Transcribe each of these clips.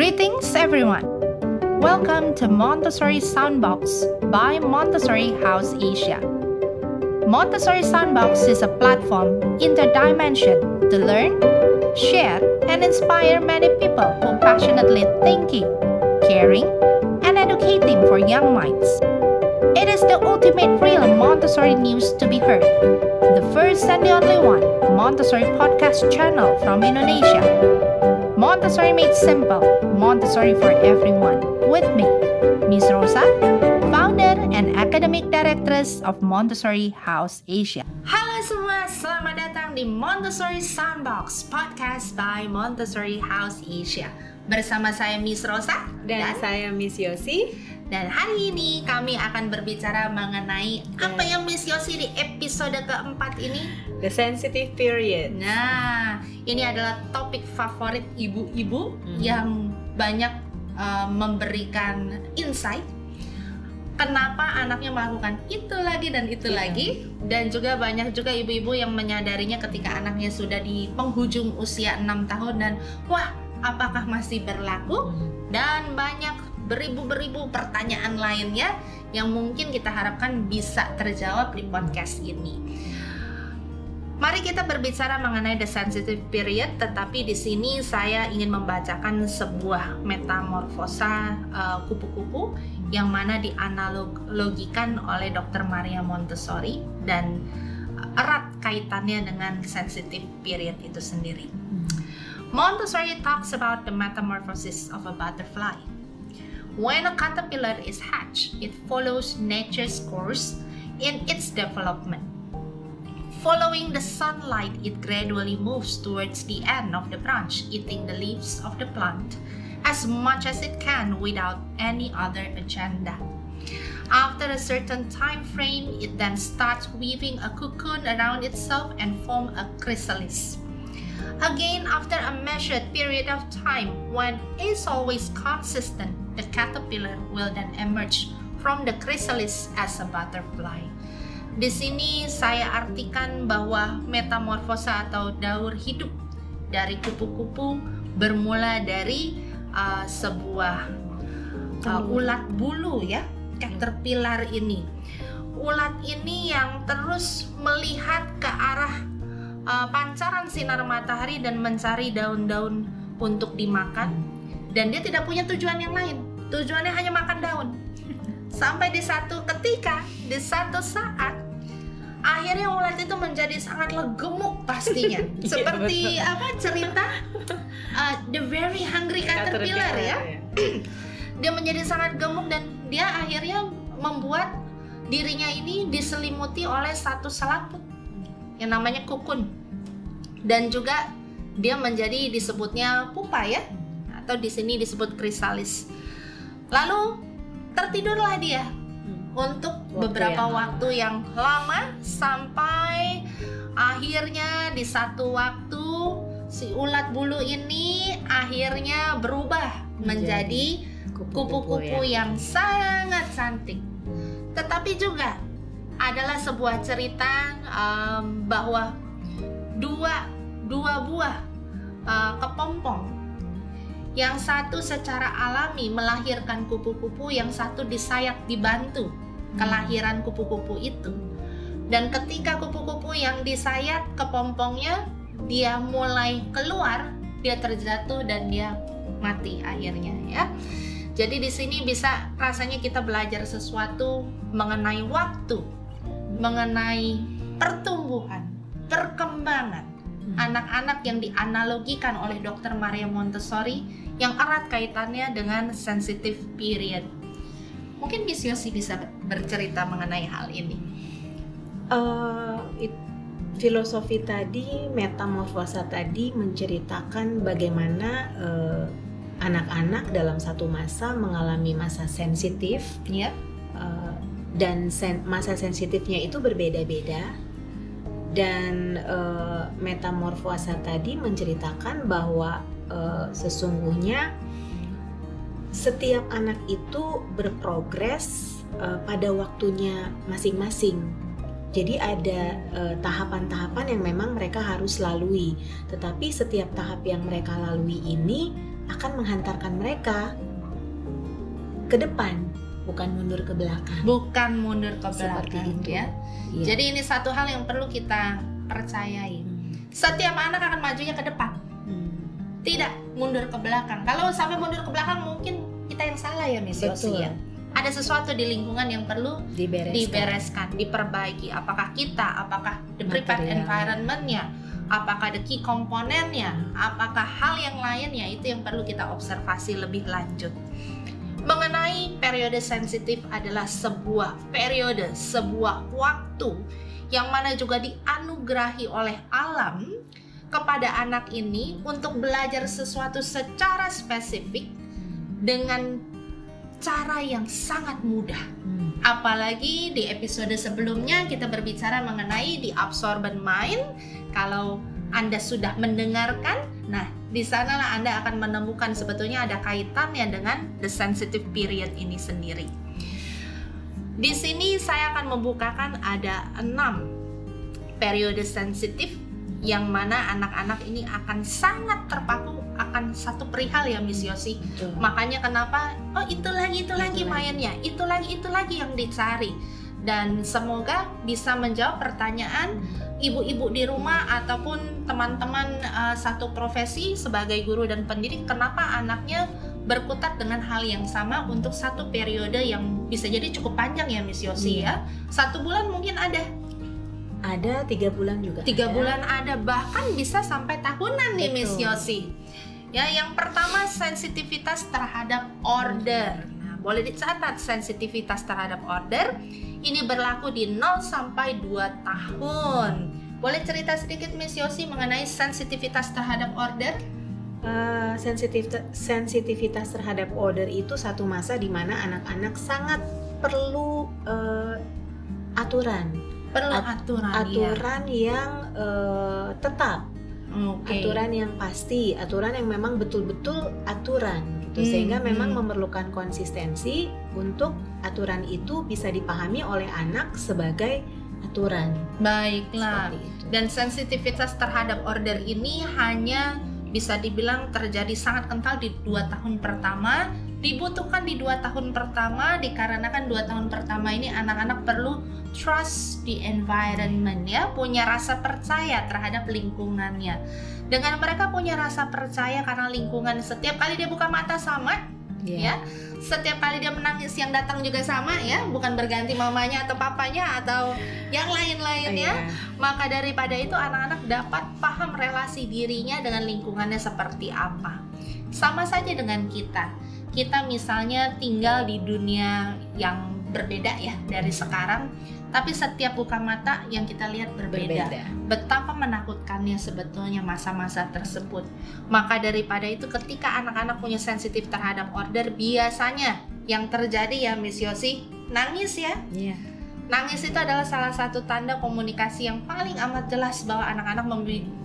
Greetings everyone! Welcome to Montessori Soundbox by Montessori House Asia. Montessori Soundbox is a platform interdimension to learn, share, and inspire many people who passionately thinking, caring, and educating for young minds. It is the ultimate real Montessori news to be heard. The first and the only one Montessori podcast channel from Indonesia. Montessori made simple, Montessori for everyone. With me, Miss Rosa, founder and academic directress of Montessori House Asia. Halo semua, selamat datang di Montessori Soundbox podcast by Montessori House Asia. Bersama saya Miss Rosa dan saya Miss Yosi. Dan hari ini kami akan berbicara mengenai apa yang Miss Yosi di episode keempat ini? The sensitive period. Nah, ini adalah topik favorit ibu-ibu yang banyak memberikan insight. Kenapa anaknya melakukan itu lagi dan itu lagi. Dan juga banyak juga ibu-ibu yang menyadarinya ketika anaknya sudah di penghujung usia 6 tahun dan wah, apakah masih berlaku? Dan banyak beribu-beribu pertanyaan lainnya yang mungkin kita harapkan bisa terjawab di podcast ini. Mari kita berbicara mengenai the sensitive period, tetapi di sini saya ingin membacakan sebuah metamorfosa kupu-kupu yang mana dianalogikan oleh Dr. Maria Montessori dan erat kaitannya dengan sensitive period itu sendiri. Montessori talks about the metamorphosis of a butterfly. When a caterpillar is hatched, it follows nature's course in its development. Following the sunlight, it gradually moves towards the end of the branch, eating the leaves of the plant as much as it can without any other agenda. After a certain time frame, it then starts weaving a cocoon around itself and form a chrysalis. Again, after a measured period of time, when is always consistent, the caterpillar will then emerge from the chrysalis as a butterfly. Di sini saya artikan bahwa metamorfosa atau daur hidup dari kupu-kupu bermula dari sebuah ulat bulu ya, caterpillar ini. Ulat ini yang terus melihat ke arah pancaran sinar matahari dan mencari daun-daun untuk dimakan, dan dia tidak punya tujuan yang lain. Tujuannya hanya makan daun. Sampai di satu ketika, di satu saat, akhirnya ulat itu menjadi sangat gemuk pastinya. Seperti apa cerita The Very Hungry Caterpillar ya. Dia menjadi sangat gemuk dan dia akhirnya membuat dirinya ini diselimuti oleh satu selaput yang namanya cocoon. Dan juga dia menjadi disebutnya pupa ya, atau di sini disebut chrysalis. Lalu tertidurlah dia untuk beberapa waktu yang lama sampai akhirnya di satu waktu si ulat bulu ini akhirnya berubah menjadi kupu-kupu yang sangat cantik. Tetapi juga adalah sebuah cerita bahwa dua buah kepompong, yang satu secara alami melahirkan kupu-kupu, yang satu disayat dibantu kelahiran kupu-kupu itu. Dan ketika kupu-kupu yang disayat kepompongnya dia mulai keluar, dia terjatuh dan dia mati akhirnya ya. Jadi di sini bisa rasanya kita belajar sesuatu mengenai waktu, mengenai pertumbuhan, perkembangan anak-anak yang dianalogikan oleh Dr. Maria Montessori yang erat kaitannya dengan sensitive period. Mungkin Miss Yosi bisa bercerita mengenai hal ini. Filosofi tadi, metamorfosa tadi menceritakan bagaimana anak-anak dalam satu masa mengalami masa sensitif, dan masa sensitifnya itu berbeda-beda. Dan metamorfosa tadi menceritakan bahwa sesungguhnya setiap anak itu berprogres pada waktunya masing-masing. Jadi ada tahapan-tahapan yang memang mereka harus lalui. Tetapi setiap tahap yang mereka lalui ini akan menghantarkan mereka ke depan, bukan mundur ke belakang. Bukan mundur ke Seperti belakang itu. ya. Iya. Jadi ini satu hal yang perlu kita percayai. Setiap anak akan majunya ke depan, tidak mundur ke belakang. Kalau sampai mundur ke belakang mungkin kita yang salah ya Miss Yosi Betul. ya. Ada sesuatu di lingkungan yang perlu dibereskan, diperbaiki. Apakah kita, apakah the prepared Material. environment-nya, apakah the key komponennya, apakah hal yang lainnya, itu yang perlu kita observasi lebih lanjut. Mengenai periode sensitif adalah sebuah periode, sebuah waktu yang mana juga dianugerahi oleh alam kepada anak ini untuk belajar sesuatu secara spesifik dengan cara yang sangat mudah. Apalagi di episode sebelumnya kita berbicara mengenai the absorbent mind. Kalau Anda sudah mendengarkan, nah di sanalah Anda akan menemukan sebetulnya ada kaitannya dengan the sensitive period ini sendiri. Di sini saya akan membukakan ada 6 periode sensitif yang mana anak-anak ini akan sangat terpaku akan satu perihal ya Miss Yosi. Betul. Makanya kenapa itu lagi mainnya, itu lagi yang dicari. Dan semoga bisa menjawab pertanyaan ibu-ibu di rumah ataupun teman-teman satu profesi sebagai guru dan pendidik, kenapa anaknya berkutat dengan hal yang sama untuk satu periode yang bisa jadi cukup panjang ya Miss Yosi ya. 1 bulan mungkin ada 3 bulan juga 3 bulan ada, bahkan bisa sampai tahunan nih Miss Betul. Yosi. Ya, yang pertama sensitivitas terhadap order. Nah, boleh dicatat sensitivitas terhadap order ini berlaku di 0 sampai 2 tahun. Boleh cerita sedikit Miss Yosi mengenai sensitivitas terhadap order? Sensitivitas terhadap order itu satu masa di mana anak-anak sangat perlu aturan. Perlu aturan yang tetap, Oke. aturan yang pasti, aturan yang memang betul-betul aturan gitu. Sehingga memang memerlukan konsistensi untuk aturan itu bisa dipahami oleh anak sebagai aturan. Baiklah. Seperti itu. Dan sensitivitas terhadap order ini hanya bisa dibilang terjadi sangat kental di 2 tahun pertama. Dibutuhkan di 2 tahun pertama dikarenakan 2 tahun pertama ini anak-anak perlu trust the environment ya, punya rasa percaya terhadap lingkungannya. Dengan mereka punya rasa percaya karena lingkungan setiap kali dia buka mata sama ya, setiap kali dia menangis yang datang juga sama ya, bukan berganti mamanya atau papanya atau yang lain-lainnya. Maka daripada itu anak-anak dapat paham relasi dirinya dengan lingkungannya seperti apa. Sama saja dengan kita misalnya tinggal di dunia yang berbeda ya dari sekarang, tapi setiap buka mata yang kita lihat berbeda. Betapa menakutkannya sebetulnya masa-masa tersebut. Maka daripada itu ketika anak-anak punya sensitif terhadap order, biasanya yang terjadi ya Miss Yosi, nangis ya. Nangis itu adalah salah satu tanda komunikasi yang paling amat jelas bahwa anak-anak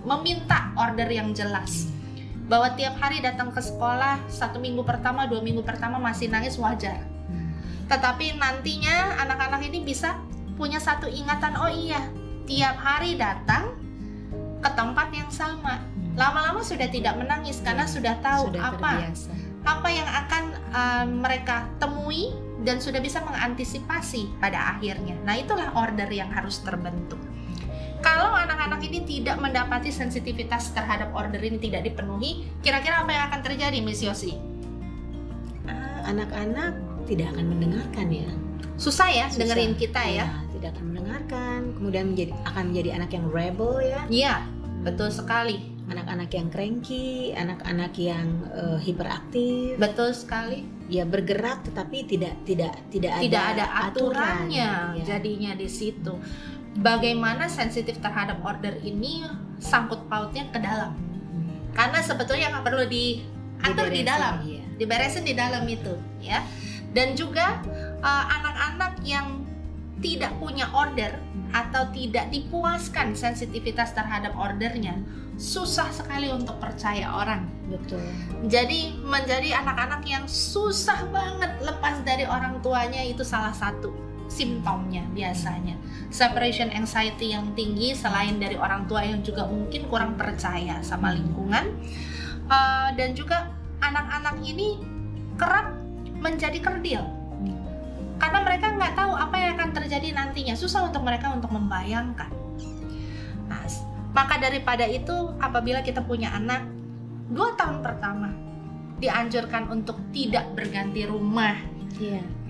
meminta order yang jelas. Bahwa tiap hari datang ke sekolah 1 minggu pertama, 2 minggu pertama masih nangis wajar. Tetapi nantinya anak-anak ini bisa punya satu ingatan, oh iya, tiap hari datang ke tempat yang sama. Lama-lama sudah tidak menangis karena sudah tahu apa yang akan mereka temui dan sudah bisa mengantisipasi pada akhirnya. Nah, itulah order yang harus terbentuk. Kalau anak-anak ini tidak mendapati sensitivitas terhadap order ini tidak dipenuhi, kira-kira apa yang akan terjadi Miss Yosi? Anak-anak tidak akan mendengarkan ya. Susah ya dengerin kita ya. Tidak akan mendengarkan, kemudian akan menjadi anak yang rebel ya. Iya, betul sekali. Anak-anak yang cranky, anak-anak yang hiperaktif. Betul sekali. Ya bergerak tetapi tidak ada aturannya ya. jadinya di situ. Bagaimana sensitif terhadap order ini sangkut pautnya ke dalam. Karena sebetulnya nggak perlu diatur di dalam, diberesin di dalam itu, ya. Dan juga anak-anak yang tidak punya order atau tidak dipuaskan sensitivitas terhadap ordernya, susah sekali untuk percaya orang. Betul. Jadi menjadi anak-anak yang susah banget lepas dari orang tuanya, itu salah satu simptomnya biasanya. Separation anxiety yang tinggi selain dari orang tua yang juga mungkin kurang percaya sama lingkungan, dan juga anak-anak ini kerap menjadi kerdil karena mereka nggak tahu apa yang akan terjadi nantinya. Susah untuk mereka untuk membayangkan. Nah, maka daripada itu, apabila kita punya anak 2 tahun pertama, dianjurkan untuk tidak berganti rumah,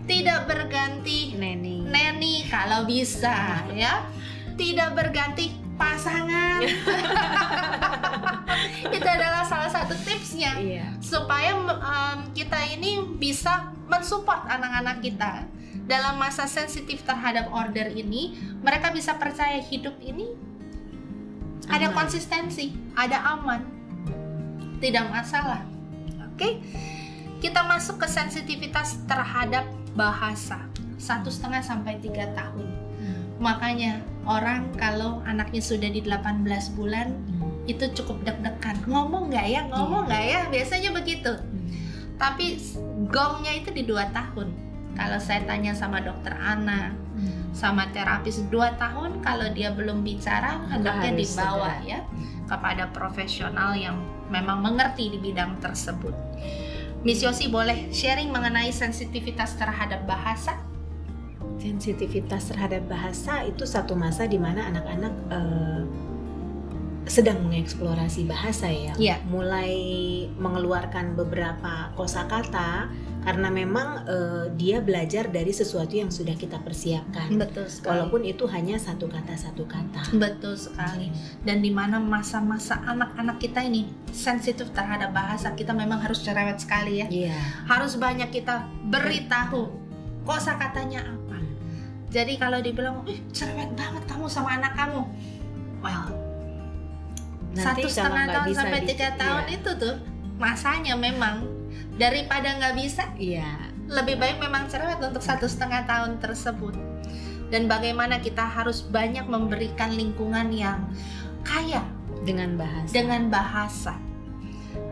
tidak berganti neni kalau bisa, ya, tidak berganti pasangan. Itu adalah salah satu tipsnya, supaya kita ini bisa mensupport anak-anak kita dalam masa sensitif terhadap order ini. Mereka bisa percaya hidup ini ada konsistensi, ada aman, tidak masalah. Oke, kita masuk ke sensitivitas terhadap bahasa 1,5 sampai 3 tahun. Makanya orang kalau anaknya sudah di 18 bulan itu cukup deg-degan, ngomong nggak ya, biasanya begitu. Tapi gongnya itu di 2 tahun. Kalau saya tanya sama dokter anak, sama terapis, 2 tahun kalau dia belum bicara, hendaknya dibawa ya kepada profesional yang memang mengerti di bidang tersebut. Miss Yosi boleh sharing mengenai sensitivitas terhadap bahasa? Sensitivitas terhadap bahasa itu satu masa di mana anak-anak sedang mengeksplorasi bahasa ya. Mulai mengeluarkan beberapa kosakata karena memang dia belajar dari sesuatu yang sudah kita persiapkan. Betul sekali. Walaupun itu hanya satu kata. Betul sekali. Dan di mana masa-masa anak-anak kita ini sensitif terhadap bahasa, kita memang harus cerewet sekali ya. Harus banyak kita beritahu kosakatanya apa. Jadi kalau dibilang, cerewet banget kamu sama anak kamu, well, 1,5 tahun sampai 3 tahun itu tuh masanya memang daripada nggak bisa, lebih baik memang cerewet untuk 1,5 tahun tersebut. Dan bagaimana kita harus banyak memberikan lingkungan yang kaya dengan bahasa.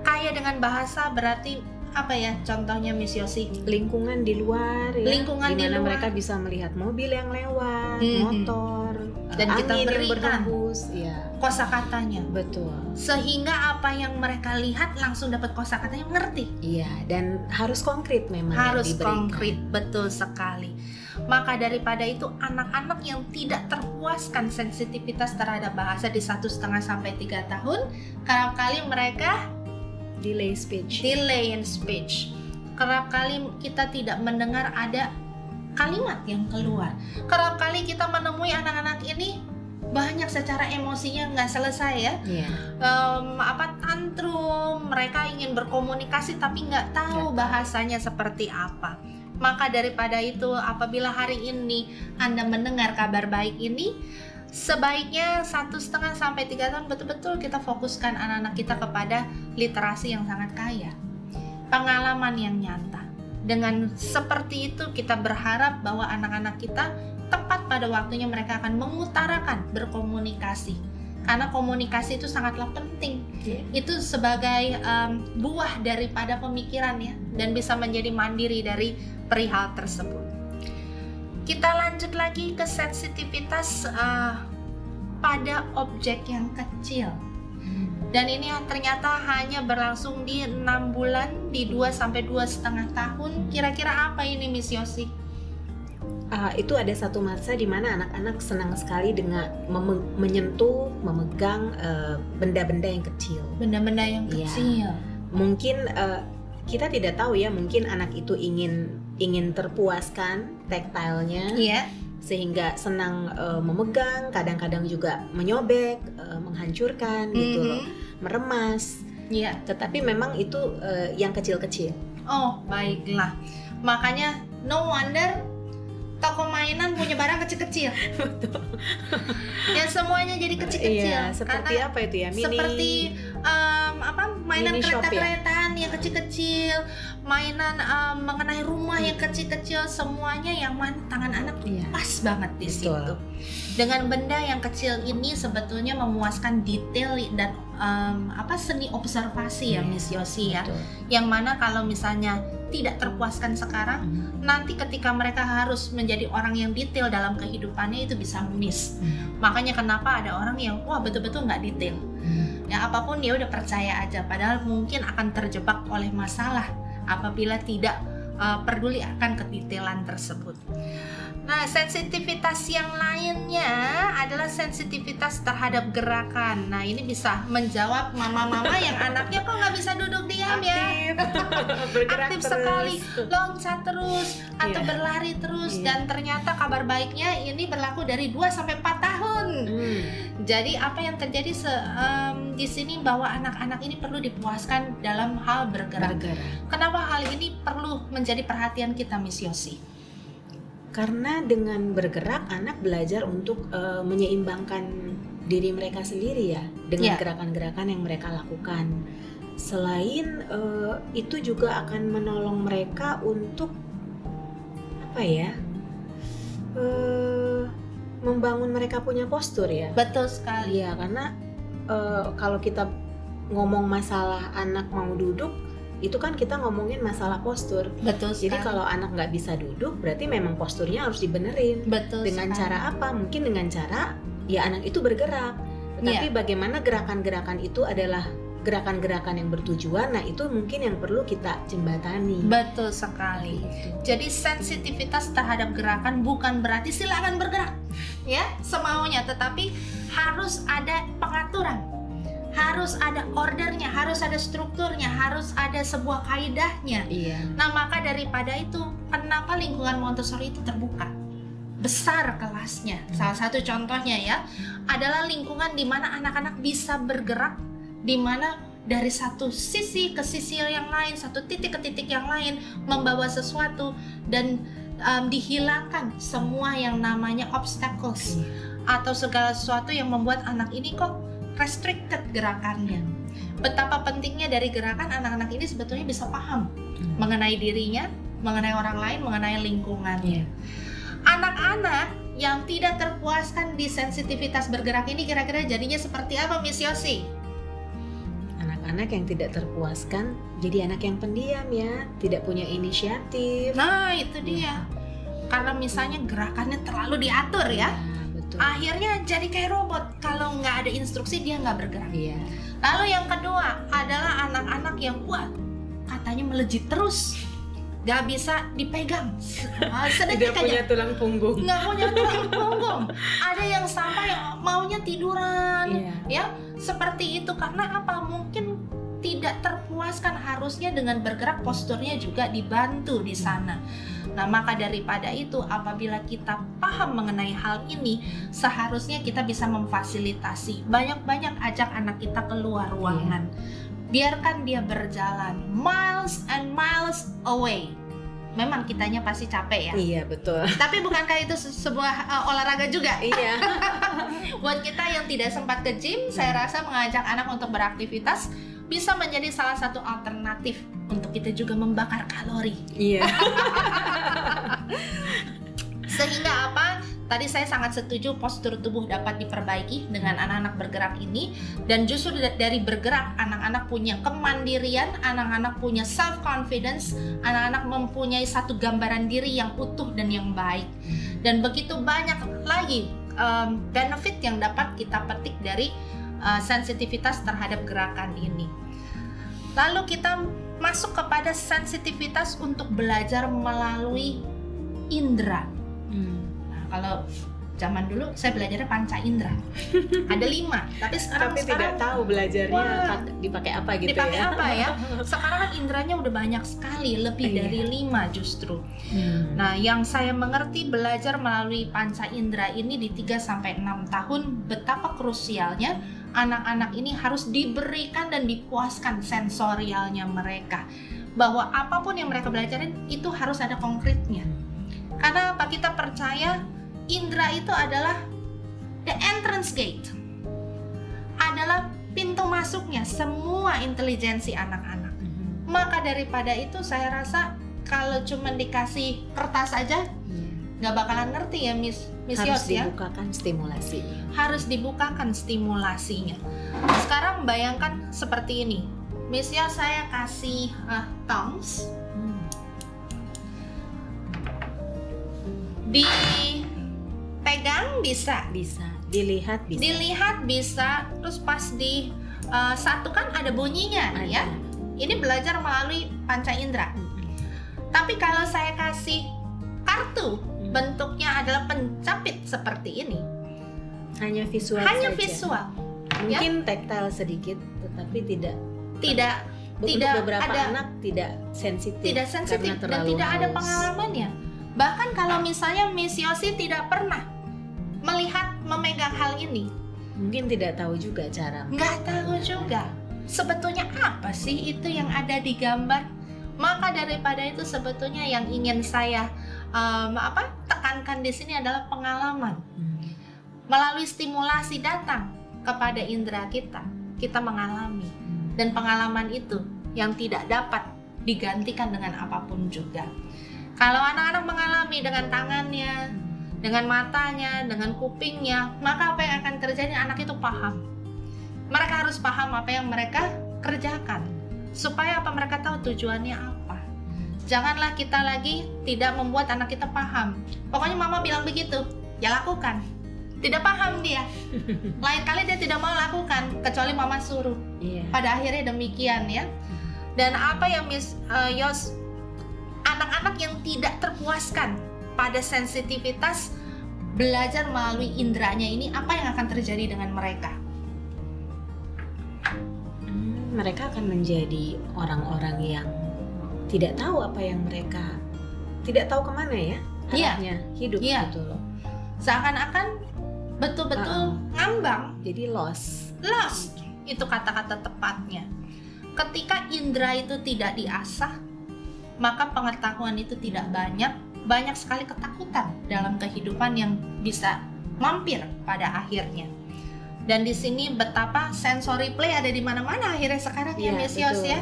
Kaya dengan bahasa berarti apa ya contohnya Miss Yosi? Lingkungan di luar ya, lingkungan di luar, mereka bisa melihat mobil yang lewat, motor, dan kita berikan kosakatanya. Betul. Sehingga apa yang mereka lihat langsung dapat kosakatanya, ngerti. Dan harus konkret memang. Harus konkret, betul sekali. Maka daripada itu anak-anak yang tidak terpuaskan sensitivitas terhadap bahasa di 1,5 sampai 3 tahun, kerap kali mereka delay in speech. Kerap kali kita tidak mendengar ada kalimat yang keluar. Kerap kali kita menemui anak-anak ini banyak secara emosinya nggak selesai ya. Tantrum, mereka ingin berkomunikasi tapi nggak tahu bahasanya seperti apa. Maka daripada itu, apabila hari ini Anda mendengar kabar baik ini, sebaiknya 1,5 sampai 3 tahun betul-betul kita fokuskan anak-anak kita kepada literasi yang sangat kaya, pengalaman yang nyata. Dengan seperti itu kita berharap bahwa anak-anak kita tepat pada waktunya mereka akan mengutarakan berkomunikasi, karena komunikasi itu sangatlah penting. Itu sebagai buah daripada pemikiran ya, dan bisa menjadi mandiri dari perihal tersebut. Kita lanjut lagi ke sensitivitas pada objek yang kecil. Dan ini ternyata hanya berlangsung di 6 bulan, di 2 sampai 2,5 tahun. Kira-kira apa ini Miss Yosi? Itu ada satu masa di mana anak-anak senang sekali dengan menyentuh, memegang benda-benda yang kecil. Benda-benda yang kecil. Mungkin kita tidak tahu ya, mungkin anak itu ingin terpuaskan taktilnya, sehingga senang memegang, kadang-kadang juga menyobek, menghancurkan gitu loh, meremas. Tetapi memang itu yang kecil-kecil. Oh, baiklah. Makanya no wonder toko mainan punya barang kecil-kecil. Betul. Ya semuanya jadi kecil-kecil. Seperti apa itu ya? Seperti mainan kereta-keretaan yang kecil-kecil, mainan mengenai rumah yang kecil-kecil, semuanya yang tangan anak pas banget di situ. Dengan benda yang kecil ini sebetulnya memuaskan detail dan seni observasi ya Miss Yosi ya. Yang mana kalau misalnya tidak terpuaskan sekarang, nanti ketika mereka harus menjadi orang yang detail dalam kehidupannya itu bisa miss. Makanya kenapa ada orang yang betul-betul nggak detail. Ya, tanya apapun dia udah percaya aja, padahal mungkin akan terjebak oleh masalah apabila tidak peduli akan kedetailan tersebut. Nah, sensitivitas yang lainnya adalah sensitivitas terhadap gerakan. Nah, ini bisa menjawab mama-mama yang anaknya kok nggak bisa duduk diam ya, aktif sekali, loncat terus atau berlari terus, dan ternyata kabar baiknya ini berlaku dari 2-4 tahun. Jadi apa yang terjadi di sini bahwa anak-anak ini perlu dipuaskan dalam hal bergerak. Kenapa hal ini perlu menjadi perhatian kita, Miss Yosi? Karena dengan bergerak anak belajar untuk menyeimbangkan diri mereka sendiri ya dengan gerakan-gerakan yang mereka lakukan. Selain itu juga akan menolong mereka untuk apa ya? Membangun mereka punya postur ya. Betul sekali. Iya, karena kalau kita ngomong masalah anak mau duduk, itu kan kita ngomongin masalah postur. Betul sekali. Jadi kalau anak nggak bisa duduk, berarti memang posturnya harus dibenerin. Betul dengan sekali. Cara apa? Mungkin dengan cara ya anak itu bergerak. Tetapi bagaimana gerakan-gerakan itu adalah gerakan-gerakan yang bertujuan, nah itu mungkin yang perlu kita jembatani. Betul sekali. Jadi sensitivitas terhadap gerakan bukan berarti silakan bergerak ya semaunya, tetapi harus ada pengaturan, harus ada ordernya, harus ada strukturnya, harus ada sebuah kaidahnya. Nah, maka daripada itu kenapa lingkungan Montessori itu terbuka, besar kelasnya. Salah satu contohnya ya adalah lingkungan di mana anak-anak bisa bergerak, di mana dari satu sisi ke sisi yang lain, satu titik ke titik yang lain, membawa sesuatu, dan dihilangkan semua yang namanya obstacles atau segala sesuatu yang membuat anak ini kok restricted gerakannya. Betapa pentingnya dari gerakan, anak-anak ini sebetulnya bisa paham mengenai dirinya, mengenai orang lain, mengenai lingkungannya. Anak-anak yang tidak terpuaskan di sensitivitas bergerak ini kira-kira jadinya seperti apa, Miss Yosi? Anak-anak yang tidak terpuaskan jadi anak yang pendiam ya, tidak punya inisiatif. Nah, itu dia. Karena misalnya gerakannya terlalu diatur ya. Betul. Akhirnya jadi kayak robot. Kalau nggak ada instruksi dia nggak bergerak. Lalu yang kedua adalah anak-anak yang katanya melejit terus, nggak bisa dipegang. Tidak punya tulang punggung. Nggak punya tulang punggung. Ada yang sampai maunya tiduran, ya seperti itu. Karena apa? Mungkin tidak terpuaskan, harusnya dengan bergerak posturnya juga dibantu di sana. Nah, maka daripada itu apabila kita paham mengenai hal ini, seharusnya kita bisa memfasilitasi. Banyak-banyak ajak anak kita keluar ruangan. Biarkan dia berjalan miles and miles away. Memang kitanya pasti capek ya. Iya, betul. Tapi bukankah itu sebuah olahraga juga? Iya. Buat kita yang tidak sempat ke gym, saya rasa mengajak anak untuk beraktivitas bisa menjadi salah satu alternatif untuk kita juga membakar kalori. Iya. Sehingga apa? Tadi saya sangat setuju postur tubuh dapat diperbaiki dengan anak-anak bergerak ini, dan justru dari bergerak anak-anak punya kemandirian, anak-anak punya self confidence, anak-anak mempunyai satu gambaran diri yang utuh dan yang baik. Dan begitu banyak lagi benefit yang dapat kita petik dari sensitivitas terhadap gerakan ini. Lalu kita masuk kepada sensitivitas untuk belajar melalui indera. Nah, kalau zaman dulu saya belajarnya panca indera. Ada 5, tapi sekarang tidak tahu belajarnya dipakai apa gitu. Dipakai apa ya? Sekarang kan inderanya udah banyak sekali, lebih dari 5 justru. Nah, yang saya mengerti belajar melalui panca indera ini di 3-6 tahun, betapa krusialnya anak-anak ini harus diberikan dan dipuaskan sensorialnya mereka, bahwa apapun yang mereka belajarin itu harus ada konkretnya. Karena apa? Kita percaya indera itu adalah the entrance gate, adalah pintu masuknya semua intelijensi anak-anak. Maka daripada itu saya rasa kalau cuma dikasih kertas aja nggak bakalan ngerti ya, Miss Yos ya. Harus dibukakan stimulasinya. Harus dibukakan stimulasinya. Sekarang bayangkan seperti ini, Miss Yos, saya kasih tongs, dipegang bisa, dilihat bisa, terus pas di satu kan ada bunyinya, ya. Ini belajar melalui panca indera. Tapi kalau saya kasih kartu, bentuknya adalah pencapit seperti ini. Hanya visual Hanya saja. visual. Mungkin tactile sedikit, tetapi tidak Tidak beberapa ada, anak tidak sensitif dan terlalu tidak ada halus. pengalamannya. Bahkan kalau misalnya Miss Yosi tidak pernah melihat memegang hal ini, Mungkin tidak tahu juga cara. nggak tahu juga sebetulnya apa sih itu yang ada di gambar. Maka daripada itu sebetulnya yang ingin saya tekankan di sini adalah pengalaman. Melalui stimulasi datang kepada indera kita mengalami, dan pengalaman itu yang tidak dapat digantikan dengan apapun juga. Kalau anak-anak mengalami dengan tangannya, dengan matanya, dengan kupingnya, maka apa yang akan terjadi? Anak itu paham. Mereka harus paham apa yang mereka kerjakan, supaya apa mereka tahu tujuannya apa. Janganlah kita lagi tidak membuat anak kita paham. Pokoknya mama bilang begitu, ya lakukan. Tidak paham dia. Lain kali dia tidak mau lakukan kecuali mama suruh. Pada akhirnya demikian, ya. Dan apa yang Miss Yos, anak-anak yang tidak terpuaskan pada sensitivitas belajar melalui inderanya ini, apa yang akan terjadi dengan mereka? Mereka akan menjadi orang-orang yang tidak tahu apa yang mereka tidak tahu kemana ya arahnya hidup gitu loh. Seakan-akan betul-betul ngambang. Jadi lost itu kata-kata tepatnya. Ketika indera itu tidak diasah, maka pengetahuan itu tidak banyak sekali ketakutan dalam kehidupan yang bisa mampir pada akhirnya. Dan di sini betapa sensory play ada di mana-mana akhirnya sekarang, ya Miss Yos, ya.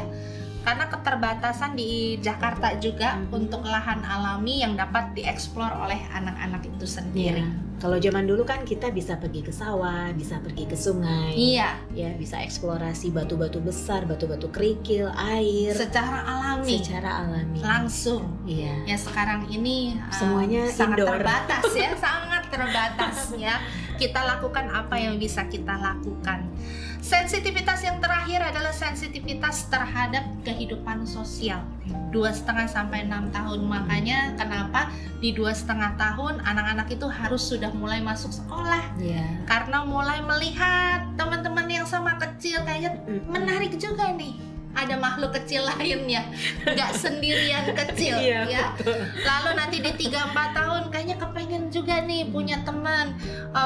Karena keterbatasan di Jakarta juga untuk lahan alami yang dapat dieksplor oleh anak-anak itu sendiri. Kalau zaman dulu kan kita bisa pergi ke sawah, bisa pergi ke sungai, ya bisa eksplorasi batu-batu besar, batu-batu kerikil, air secara alami, langsung. Ya Sekarang ini semuanya sangat indoor. Terbatas ya, sangat terbatas ya. Kita lakukan apa yang bisa kita lakukan. Sensitivitas yang terakhir adalah sensitivitas terhadap kehidupan sosial. 2,5 sampai 6 tahun. Makanya kenapa di 2,5 tahun anak-anak itu harus sudah mulai masuk sekolah. Karena mulai melihat teman-teman yang sama kecil, kayaknya menarik juga nih. Ada makhluk kecil lainnya, nggak sendirian kecil, ya. Betul. Lalu nanti di 3-4 tahun kayaknya kepengen juga nih punya teman,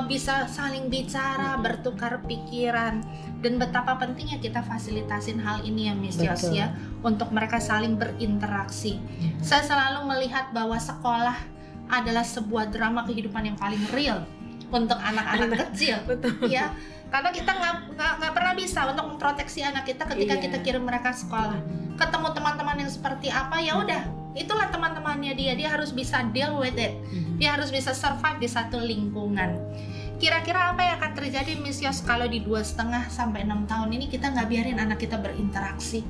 bisa saling bicara, bertukar pikiran. Dan betapa pentingnya kita fasilitasin hal ini ya Miss Yos, ya, untuk mereka saling berinteraksi. Saya selalu melihat bahwa sekolah adalah sebuah drama kehidupan yang paling real untuk anak-anak kecil, ya. Karena kita nggak pernah bisa untuk memproteksi anak kita ketika kita kirim mereka sekolah. Ketemu teman-teman yang seperti apa, ya udah, itulah teman-temannya dia harus bisa deal with it. Dia harus bisa survive di satu lingkungan. Kira-kira apa yang akan terjadi Miss Yos kalau di 2,5 sampai 6 tahun ini kita nggak biarin anak kita berinteraksi?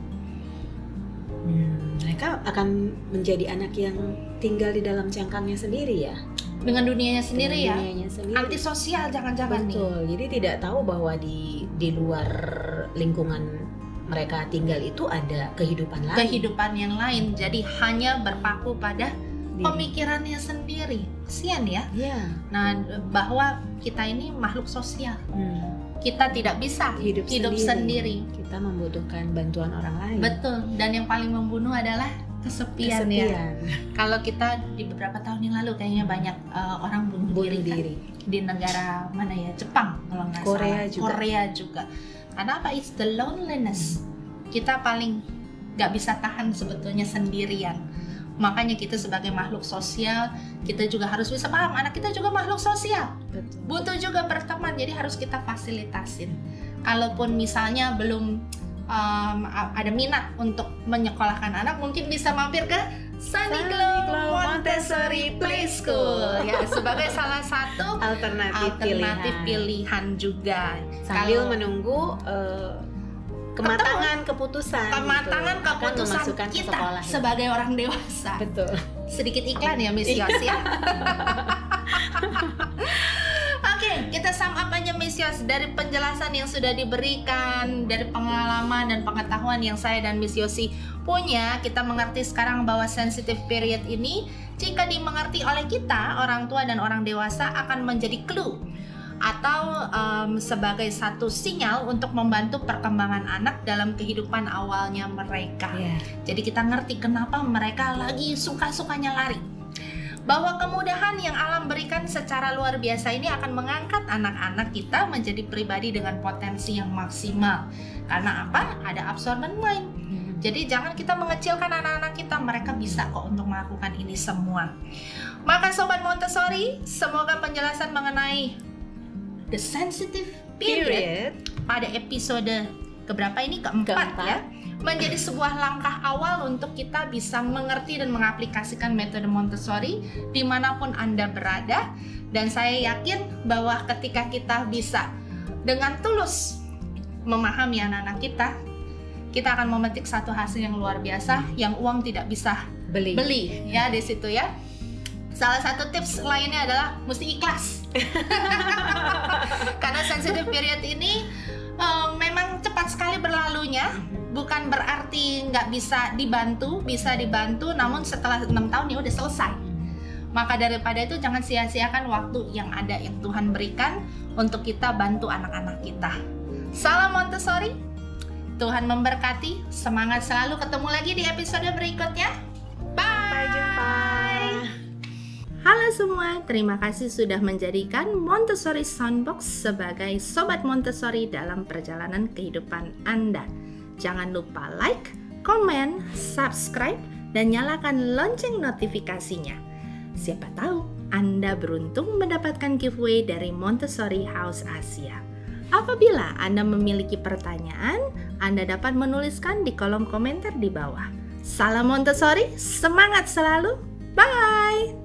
Mereka akan menjadi anak yang tinggal di dalam cangkangnya sendiri ya. Dengan dunianya sendiri, ya. Sendiri. Antisosial jangan-jangan nih. Betul. Jadi tidak tahu bahwa di luar lingkungan mereka tinggal itu ada kehidupan lain. Kehidupan yang lain. Jadi hanya berpaku pada pemikirannya sendiri. Kesian ya. Nah, bahwa kita ini makhluk sosial. Kita tidak bisa hidup sendiri. Kita membutuhkan bantuan orang lain. Betul. Dan yang paling membunuh adalah kesepian. Ya. Kalau kita di beberapa tahun yang lalu kayaknya banyak orang bunuh diri. Di negara mana ya? Jepang kalau nggak salah. Korea juga. Karena apa? It's the loneliness. Kita paling nggak bisa tahan sebetulnya sendirian. Makanya kita sebagai makhluk sosial, kita juga harus bisa paham anak kita juga makhluk sosial. Butuh juga berteman, jadi harus kita fasilitasin. Kalaupun misalnya belum ada minat untuk menyekolahkan anak, mungkin bisa mampir ke Sunnyglow Montessori Play School ya, sebagai salah satu alternatif pilihan juga. Sambil menunggu kematangan keputusan kita sebagai orang dewasa. Betul. Sedikit iklan ya Miss Yos, ya. Oke, kita kita sum up aja Miss Yos, dari penjelasan yang sudah diberikan, dari pengalaman dan pengetahuan yang saya dan Miss Yosi punya, kita mengerti sekarang bahwa sensitive period ini jika dimengerti oleh kita, orang tua dan orang dewasa, akan menjadi clue atau sebagai satu sinyal untuk membantu perkembangan anak dalam kehidupan awalnya mereka. Jadi kita ngerti kenapa mereka lagi suka-sukanya lari. Bahwa kemudahan yang alam berikan secara luar biasa ini akan mengangkat anak-anak kita menjadi pribadi dengan potensi yang maksimal. Karena apa? Ada absorbent mind. Jadi jangan kita mengecilkan anak-anak kita, mereka bisa kok untuk melakukan ini semua. Maka Sobat Montessori, semoga penjelasan mengenai the sensitive period pada episode keberapa ini? Keempat ya, menjadi sebuah langkah awal untuk kita bisa mengerti dan mengaplikasikan metode Montessori dimanapun Anda berada. Dan saya yakin bahwa ketika kita bisa dengan tulus memahami anak-anak kita akan memetik satu hasil yang luar biasa yang uang tidak bisa beli ya di situ ya. Salah satu tips lainnya adalah mesti ikhlas. Karena sensitive period ini memang cepat sekali berlalunya. Bukan berarti nggak bisa dibantu, bisa dibantu, namun setelah 6 tahun ya udah selesai. Maka daripada itu jangan sia-siakan waktu yang ada yang Tuhan berikan untuk kita bantu anak-anak kita. Salam Montessori, Tuhan memberkati, semangat selalu, ketemu lagi di episode berikutnya. Bye! Sampai jumpa. Halo semua, terima kasih sudah menjadikan Montessori Soundbox sebagai Sobat Montessori dalam perjalanan kehidupan Anda. Jangan lupa like, komen, subscribe, dan nyalakan lonceng notifikasinya. Siapa tahu Anda beruntung mendapatkan giveaway dari Montessori House Asia. Apabila Anda memiliki pertanyaan, Anda dapat menuliskan di kolom komentar di bawah. Salam Montessori, semangat selalu, bye!